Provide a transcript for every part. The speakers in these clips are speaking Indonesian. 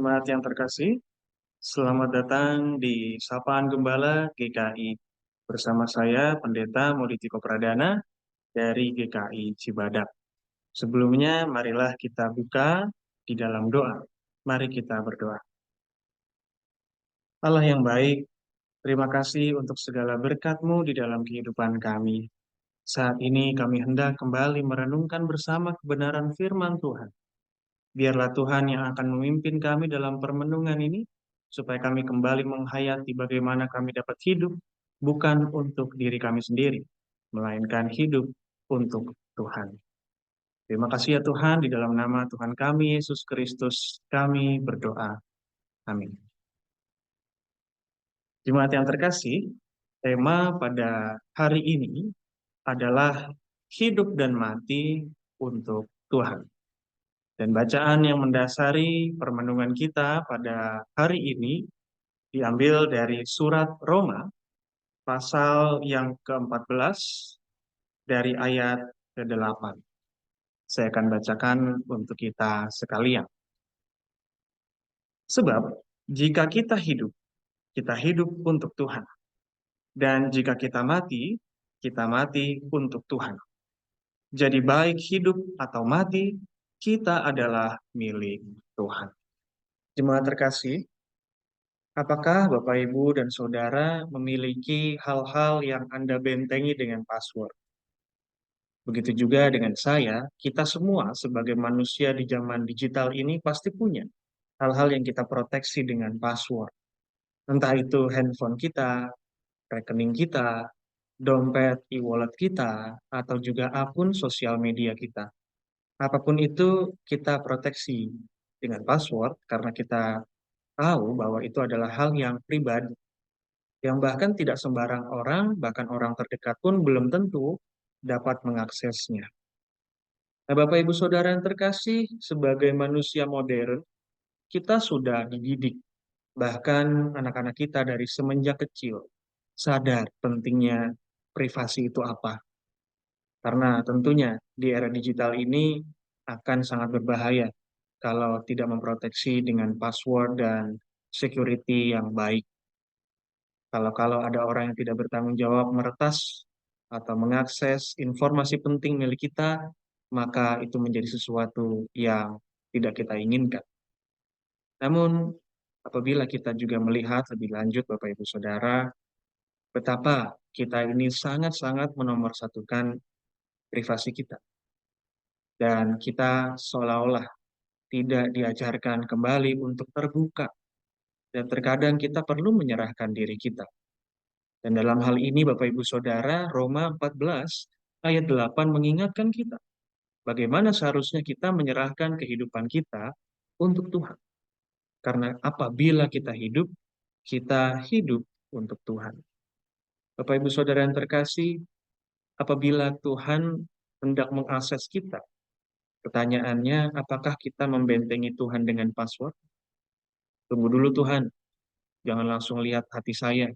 Jemaat yang terkasih, selamat datang di Sapaan Gembala GKI. Bersama saya, Pendeta Moditiko Pradana dari GKI Cibadak. Sebelumnya, marilah kita buka di dalam doa. Mari kita berdoa. Allah yang baik, terima kasih untuk segala berkat-Mu di dalam kehidupan kami. Saat ini kami hendak kembali merenungkan bersama kebenaran firman Tuhan. Biarlah Tuhan yang akan memimpin kami dalam permenungan ini, supaya kami kembali menghayati bagaimana kami dapat hidup, bukan untuk diri kami sendiri, melainkan hidup untuk Tuhan. Terima kasih ya Tuhan, di dalam nama Tuhan kami, Yesus Kristus, kami berdoa. Amin. Jemaat yang terkasih, tema pada hari ini adalah hidup dan mati untuk Tuhan. Dan bacaan yang mendasari permenungan kita pada hari ini diambil dari surat Roma, pasal yang ke-14 dari ayat ke-8. Saya akan bacakan untuk kita sekalian. Sebab, jika kita hidup untuk Tuhan. Dan jika kita mati untuk Tuhan. Jadi baik hidup atau mati, kita adalah milik Tuhan. Jemaat terkasih, apakah Bapak, Ibu, dan Saudara memiliki hal-hal yang Anda bentengi dengan password? Begitu juga dengan saya, kita semua sebagai manusia di zaman digital ini pasti punya hal-hal yang kita proteksi dengan password. Entah itu handphone kita, rekening kita, dompet, e-wallet kita, atau juga akun sosial media kita. Apapun itu kita proteksi dengan password karena kita tahu bahwa itu adalah hal yang pribadi, yang bahkan tidak sembarang orang, bahkan orang terdekat pun belum tentu dapat mengaksesnya. Nah, Bapak Ibu Saudara yang terkasih, sebagai manusia modern, kita sudah dididik, bahkan anak-anak kita dari semenjak kecil, sadar pentingnya privasi itu apa. Karena tentunya di era digital ini akan sangat berbahaya kalau tidak memproteksi dengan password dan security yang baik. Kalau ada orang yang tidak bertanggung jawab meretas atau mengakses informasi penting milik kita, maka itu menjadi sesuatu yang tidak kita inginkan. Namun, apabila kita juga melihat lebih lanjut, Bapak Ibu Saudara, betapa kita ini sangat-sangat menomorsatukan privasi kita. Dan kita seolah-olah tidak diajarkan kembali untuk terbuka. Dan terkadang kita perlu menyerahkan diri kita. Dan dalam hal ini Bapak Ibu Saudara, Roma 14 ayat 8 mengingatkan kita bagaimana seharusnya kita menyerahkan kehidupan kita untuk Tuhan. Karena apabila kita hidup untuk Tuhan. Bapak Ibu Saudara yang terkasih, apabila Tuhan hendak mengakses kita, pertanyaannya apakah kita membentengi Tuhan dengan password? Tunggu dulu Tuhan, jangan langsung lihat hati saya,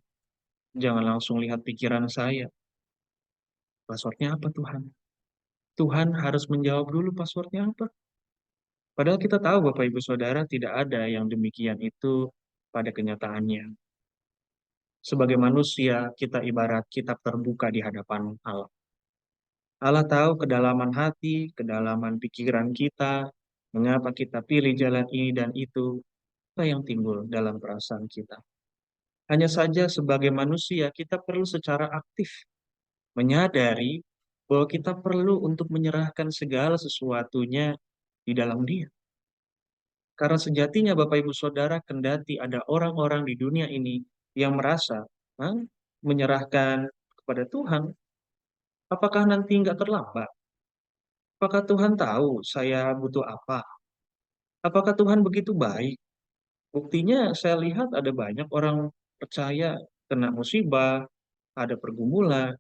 jangan langsung lihat pikiran saya. Passwordnya apa Tuhan? Tuhan harus menjawab dulu passwordnya apa. Padahal kita tahu Bapak Ibu Saudara tidak ada yang demikian itu pada kenyataannya. Sebagai manusia, kita ibarat kitab terbuka di hadapan Allah. Allah tahu kedalaman hati, kedalaman pikiran kita, mengapa kita pilih jalan ini dan itu, apa yang timbul dalam perasaan kita. Hanya saja sebagai manusia, kita perlu secara aktif menyadari bahwa kita perlu untuk menyerahkan segala sesuatunya di dalam Dia. Karena sejatinya Bapak Ibu Saudara, kendati ada orang-orang di dunia ini yang merasa menyerahkan kepada Tuhan, apakah nanti nggak terlambat? Apakah Tuhan tahu saya butuh apa? Apakah Tuhan begitu baik? Buktinya saya lihat ada banyak orang percaya kena musibah, ada pergumulan,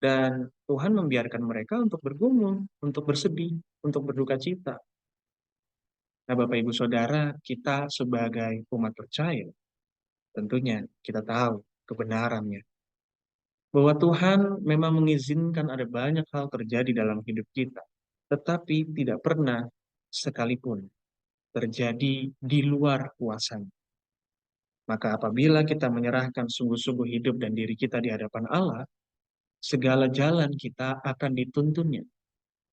dan Tuhan membiarkan mereka untuk bergumul, untuk bersedih, untuk berduka cita. Nah, Bapak Ibu Saudara, kita sebagai umat percaya, tentunya kita tahu kebenarannya. Bahwa Tuhan memang mengizinkan ada banyak hal terjadi dalam hidup kita. Tetapi tidak pernah sekalipun terjadi di luar kuasa-Nya. Maka apabila kita menyerahkan sungguh-sungguh hidup dan diri kita di hadapan Allah, segala jalan kita akan dituntunnya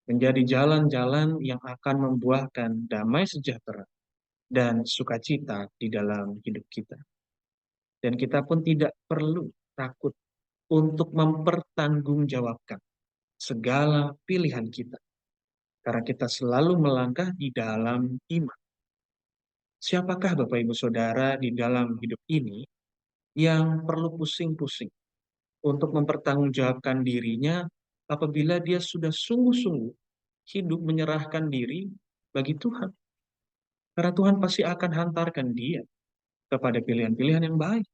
menjadi jalan-jalan yang akan membuahkan damai sejahtera dan sukacita di dalam hidup kita. Dan kita pun tidak perlu takut untuk mempertanggungjawabkan segala pilihan kita. Karena kita selalu melangkah di dalam iman. Siapakah Bapak Ibu Saudara di dalam hidup ini yang perlu pusing-pusing untuk mempertanggungjawabkan dirinya apabila dia sudah sungguh-sungguh hidup menyerahkan diri bagi Tuhan? Karena Tuhan pasti akan hantarkan dia kepada pilihan-pilihan yang baik,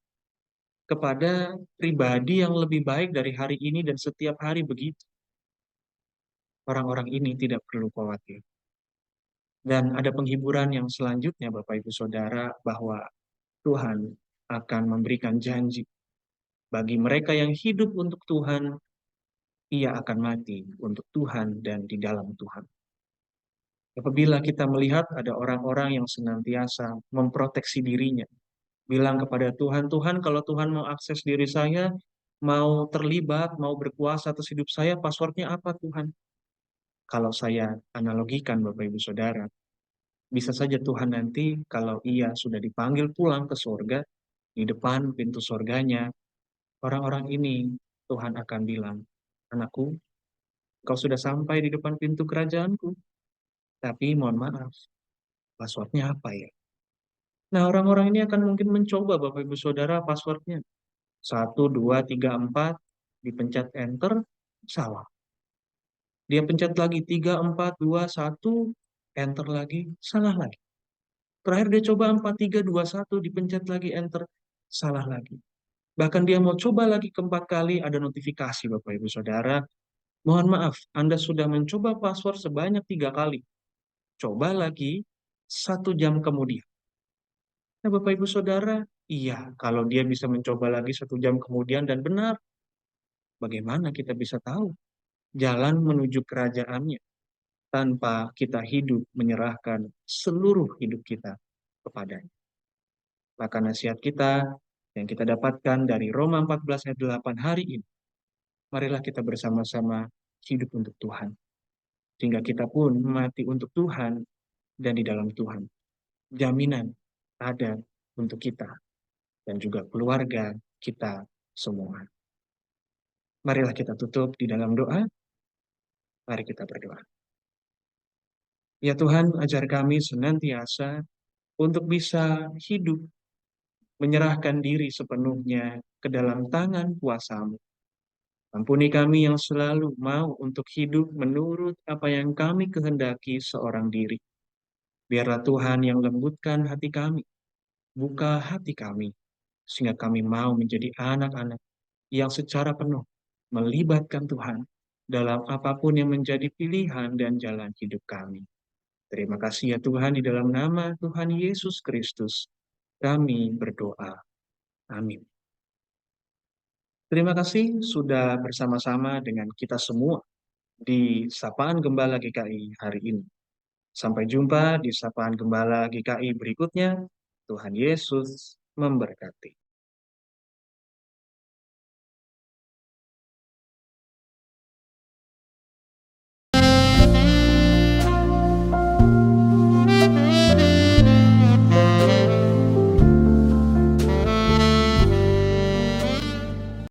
kepada pribadi yang lebih baik dari hari ini dan setiap hari begitu. Orang-orang ini tidak perlu khawatir. Dan ada penghiburan yang selanjutnya Bapak Ibu Saudara bahwa Tuhan akan memberikan janji bagi mereka yang hidup untuk Tuhan, ia akan mati untuk Tuhan dan di dalam Tuhan. Apabila kita melihat ada orang-orang yang senantiasa memproteksi dirinya, bilang kepada Tuhan, Tuhan kalau Tuhan mau akses diri saya, mau terlibat, mau berkuasa atas hidup saya, passwordnya apa Tuhan? Kalau saya analogikan Bapak Ibu Saudara, bisa saja Tuhan nanti kalau ia sudah dipanggil pulang ke surga, di depan pintu surganya, orang-orang ini Tuhan akan bilang, anakku, kau sudah sampai di depan pintu kerajaanku, tapi mohon maaf, passwordnya apa ya? Nah, orang-orang ini akan mungkin mencoba Bapak Ibu Saudara passwordnya. 1, 2, 3, 4, dipencet enter, salah. Dia pencet lagi 3, 4, 2, 1, enter lagi, salah lagi. Terakhir dia coba 4, 3, 2, 1, dipencet lagi enter, salah lagi. Bahkan dia mau coba lagi keempat kali, ada notifikasi Bapak Ibu Saudara. Mohon maaf, Anda sudah mencoba password sebanyak 3 kali. Coba lagi 1 jam kemudian. Nah Bapak Ibu Saudara, iya kalau dia bisa mencoba lagi 1 jam kemudian dan benar, bagaimana kita bisa tahu jalan menuju kerajaannya tanpa kita hidup menyerahkan seluruh hidup kita kepadanya. Maka nasihat kita yang kita dapatkan dari Roma 14 ayat 8 hari ini, marilah kita bersama-sama hidup untuk Tuhan. Sehingga kita pun mati untuk Tuhan dan di dalam Tuhan. Jaminan ada untuk kita dan juga keluarga kita semua. Marilah kita tutup di dalam doa. Mari kita berdoa. Ya Tuhan, ajar kami senantiasa untuk bisa hidup, menyerahkan diri sepenuhnya ke dalam tangan kuasa-Mu. Ampuni kami yang selalu mau untuk hidup menurut apa yang kami kehendaki seorang diri. Biarlah Tuhan yang lembutkan hati kami, buka hati kami, sehingga kami mau menjadi anak-anak yang secara penuh melibatkan Tuhan dalam apapun yang menjadi pilihan dan jalan hidup kami. Terima kasih ya Tuhan, di dalam nama Tuhan Yesus Kristus, kami berdoa. Amin. Terima kasih sudah bersama-sama dengan kita semua di Sapaan Gembala GKI hari ini. Sampai jumpa di Sapaan Gembala GKI berikutnya. Tuhan Yesus memberkati.